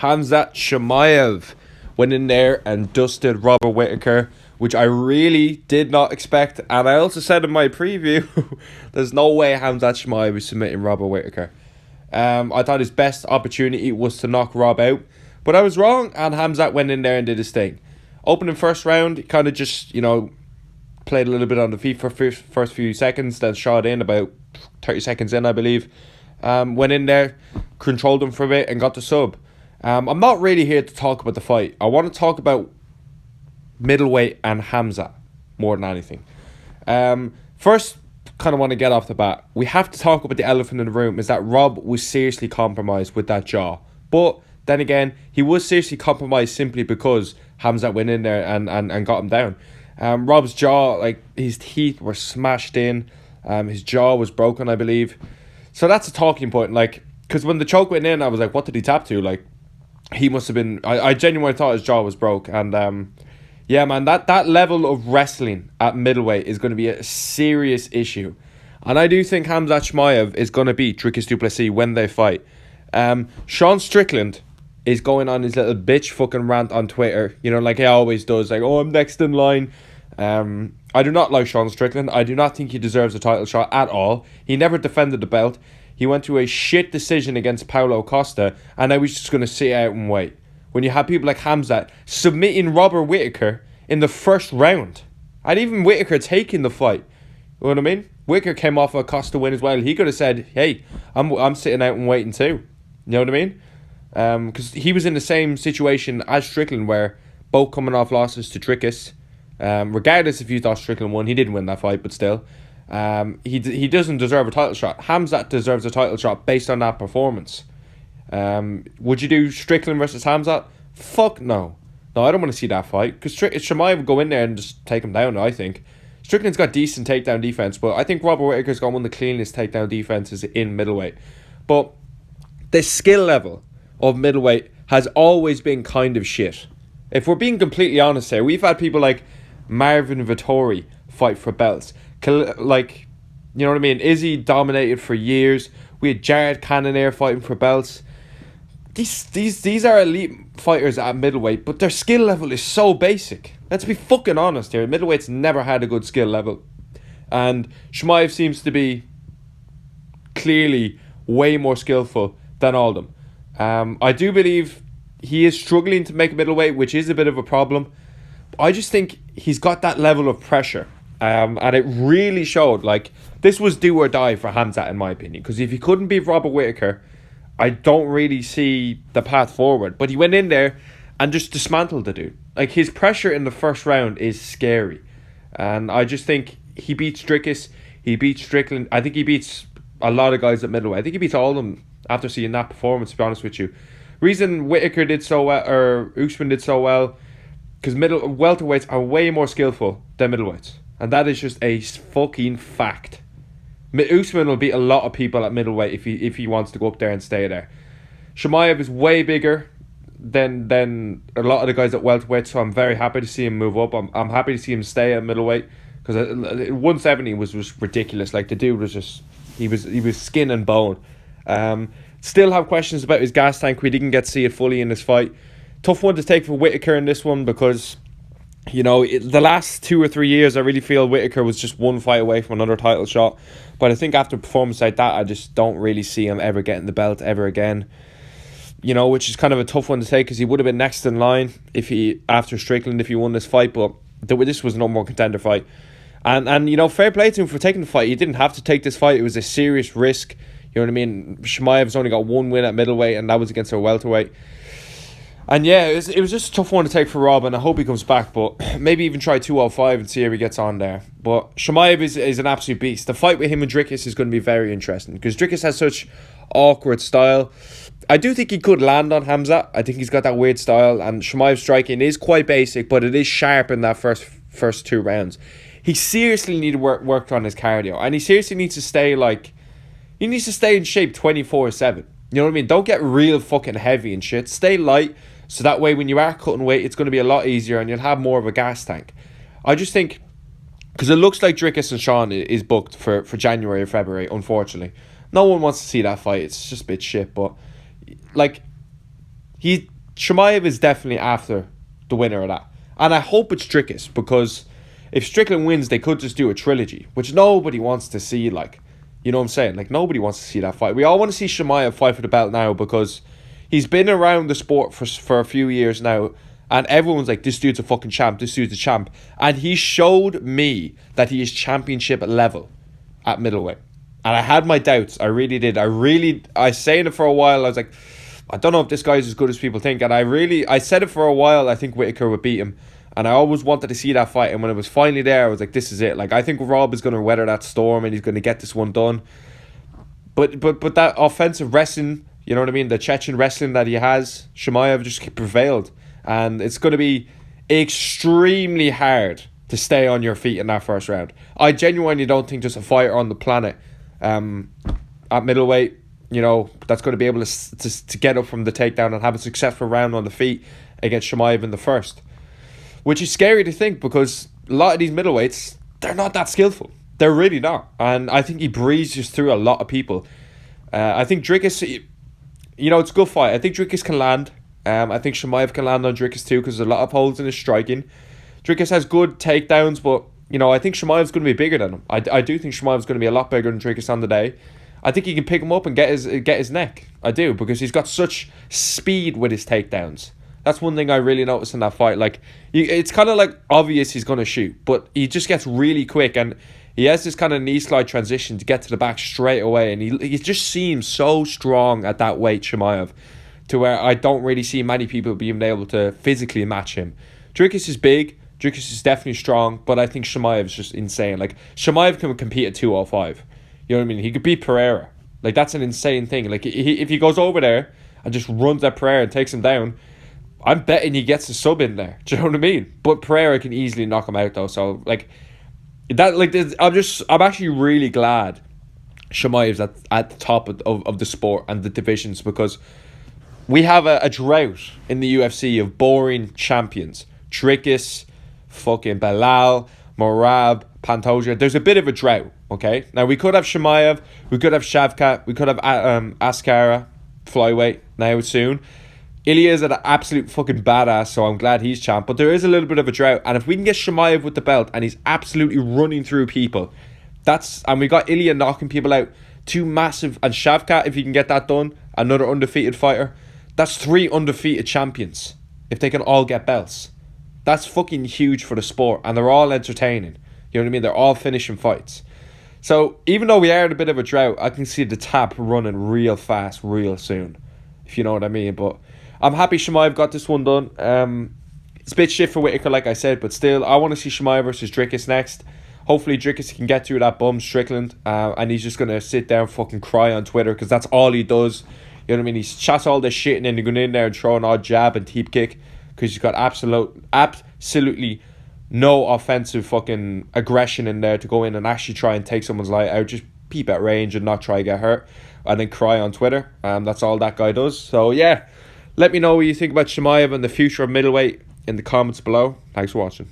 Khamzat Chamiev went in there and dusted Robert Whitaker, which I really did not expect. And I also said in my preview, there's no way Khamzat Chamiev is submitting Robert Whitaker. I thought his best opportunity was to knock Rob out, but I was wrong, and Khamzat went in there and did his thing. Opening first round, he kind of just, played a little bit on the feet for first few seconds, then shot in about 30 seconds in, I believe. Went in there, controlled him for a bit, and got the sub. I'm not really here to talk about the fight. I want to talk about middleweight and Khamzat more than anything. First, kind of want to get off the bat. We have to talk about the elephant in the room, is that Rob was seriously compromised with that jaw. But then again, he was seriously compromised simply because Khamzat went in there and got him down. Rob's jaw, his teeth were smashed in. His jaw was broken, I believe. So that's a talking point. Because when the choke went in, I was like, what did he tap to? He must have been... I genuinely thought his jaw was broke. And yeah, man, that level of wrestling at middleweight is going to be a serious issue. And I do think Khamzat Chamiev is going to beat Dricus du Plessis when they fight. Sean Strickland is going on his little bitch fucking rant on Twitter, like he always does, I'm next in line. I do not like Sean Strickland. I do not think he deserves a title shot at all. He never defended the belt. He went to a shit decision against Paulo Costa, and now he's just going to sit out and wait. When you have people like Khamzat submitting Robert Whitaker in the first round, and even Whitaker taking the fight, you know what I mean? Whitaker came off a Costa win as well. He could have said, hey, I'm sitting out and waiting too. You know what I mean? Because he was in the same situation as Strickland, where both coming off losses to Dricus. Regardless if you thought Strickland won, he didn't win that fight, but still, he doesn't deserve a title shot. Khamzat deserves a title shot based on that performance. Would you do Strickland versus Khamzat? Fuck no. No, I don't want to see that fight, because Chimaev would go in there and just take him down, I think. Strickland's got decent takedown defense, but I think Robert Whitaker's got one of the cleanest takedown defenses in middleweight. But the skill level of middleweight has always been kind of shit. If we're being completely honest here, we've had people like Marvin Vettori fight for belts. You know what I mean? Izzy dominated for years. We had Jared Cannonier fighting for belts. These are elite fighters at middleweight, but their skill level is so basic. Let's be fucking honest here. Middleweight's never had a good skill level. And Chimaev seems to be clearly way more skillful than all of them. I do believe he is struggling to make middleweight, which is a bit of a problem. I just think he's got that level of pressure. And it really showed. This was do or die for Khamzat, in my opinion. Because if he couldn't beat Robert Whitaker, I don't really see the path forward. But he went in there and just dismantled the dude. His pressure in the first round is scary. And I just think he beats Dricus. He beats Strickland. I think he beats a lot of guys at middleweight. I think he beats all of them after seeing that performance, to be honest with you. Reason Whitaker did so well, or Usman did so well, because welterweights are way more skillful than middleweights. And that is just a fucking fact. Usman will beat a lot of people at middleweight if he wants to go up there and stay there. Chimaev is way bigger than a lot of the guys at welterweight, so I'm very happy to see him move up. I'm happy to see him stay at middleweight, because 170 was ridiculous. The dude was just he was skin and bone. Still have questions about his gas tank. We didn't get to see it fully in this fight. Tough one to take for Whitaker in this one, because the last 2 or 3 years I really feel Whitaker was just one fight away from another title shot. But I think after a performance like that, I just don't really see him ever getting the belt ever again. Which is kind of a tough one to take, because he would have been next in line after Strickland if he won this fight. But this was no more contender fight. And fair play to him for taking the fight. He didn't have to take this fight. It was a serious risk. You know what I mean? Chimaev's only got one win at middleweight, and that was against a welterweight. And yeah, it was just a tough one to take for Rob, and I hope he comes back, but maybe even try 205 and see how he gets on there. But Chimaev is an absolute beast. The fight with him and Dricus is going to be very interesting, because Dricus has such awkward style. I do think he could land on Khamzat. I think he's got that weird style, and Chimaev's striking is quite basic, but it is sharp in that first 2 rounds. He seriously needs to work on his cardio, and he seriously needs to stay he needs to stay in shape 24/7. You know what I mean? Don't get real fucking heavy and shit. Stay light, so that way when you are cutting weight, it's going to be a lot easier and you'll have more of a gas tank. I just think, because it looks like Dricus and Sean is booked for January or February, unfortunately. No one wants to see that fight. It's just a bit shit, but Chimaev is definitely after the winner of that. And I hope it's Dricus, because if Strickland wins, they could just do a trilogy, which nobody wants to see. Like, you know what I'm saying? Like, nobody wants to see that fight. We all want to see Chimaev fight for the belt now, because he's been around the sport for a few years now, and everyone's like, this dude's a fucking champ, this dude's a champ. And he showed me that he is championship level at middleweight. And I had my doubts. I really did. I saying it for a while. I was like, I don't know if this guy's as good as people think. And I said it for a while. I think Whitaker would beat him. And I always wanted to see that fight. And when it was finally there, I was like, this is it. Like, I think Rob is going to weather that storm and he's going to get this one done. But that offensive wrestling, you know what I mean? The Chechen wrestling that he has, Chimaev just prevailed. And it's going to be extremely hard to stay on your feet in that first round. I genuinely don't think there's a fighter on the planet at middleweight, you know, that's going to be able to get up from the takedown and have a successful round on the feet against Chimaev in the first. Which is scary to think, because a lot of these middleweights, they're not that skillful. They're really not. And I think he breezes through a lot of people. I think Dricus, you know, it's a good fight. I think Dricus can land. I think Chimaev can land on Dricus too, because there's a lot of holes in his striking. Dricus has good takedowns, but, you know, I think Chimaev's going to be bigger than him. I do think Chimaev's going to be a lot bigger than Dricus on the day. I think he can pick him up and get his neck. I do, because he's got such speed with his takedowns. That's one thing I really noticed in that fight. Like, it's kind of like obvious he's going to shoot, but he just gets really quick, and he has this kind of knee slide transition to get to the back straight away, and he just seems so strong at that weight, Chimaev, to where I don't really see many people being able to physically match him. Dricus is big. Dricus is definitely strong, but I think Chimaev is just insane. Like, Chimaev can compete at 205. You know what I mean? He could beat Pereira. Like, that's an insane thing. Like, if he goes over there and just runs at Pereira and takes him down, I'm betting he gets a sub in there. Do you know what I mean? But Pereira can easily knock him out, though. So, like, that, like, I'm actually really glad Chimaev's at the top of the sport and the divisions, because we have a drought in the UFC of boring champions. Dricus, fucking Belal, Morab, Pantoja. There's a bit of a drought, okay? Now, we could have Chimaev, we could have Shavkat, we could have Askara, flyweight, now soon. Ilya is an absolute fucking badass, so I'm glad he's champ. But there is a little bit of a drought. And if we can get Chimaev with the belt and he's absolutely running through people, and we got Ilya knocking people out, two massive, and Shavkat, if you can get that done, another undefeated fighter, that's 3 undefeated champions if they can all get belts. That's fucking huge for the sport, and they're all entertaining. You know what I mean? They're all finishing fights. So even though we are in a bit of a drought, I can see the tap running real fast, real soon, if you know what I mean. But I'm happy Chimaev got this one done. It's a bit shit for Whitaker, like I said, but still, I want to see Chimaev versus Dricus next. Hopefully Dricus can get through that bum Strickland, and he's just going to sit there and fucking cry on Twitter, because that's all he does. You know what I mean? He chats all this shit and then he's going in there and throw an odd jab and teep kick, because he's got absolutely no offensive fucking aggression in there to go in and actually try and take someone's life out. Just peep at range and not try to get hurt, and then cry on Twitter. That's all that guy does. So yeah, let me know what you think about Chimaev and the future of middleweight in the comments below. Thanks for watching.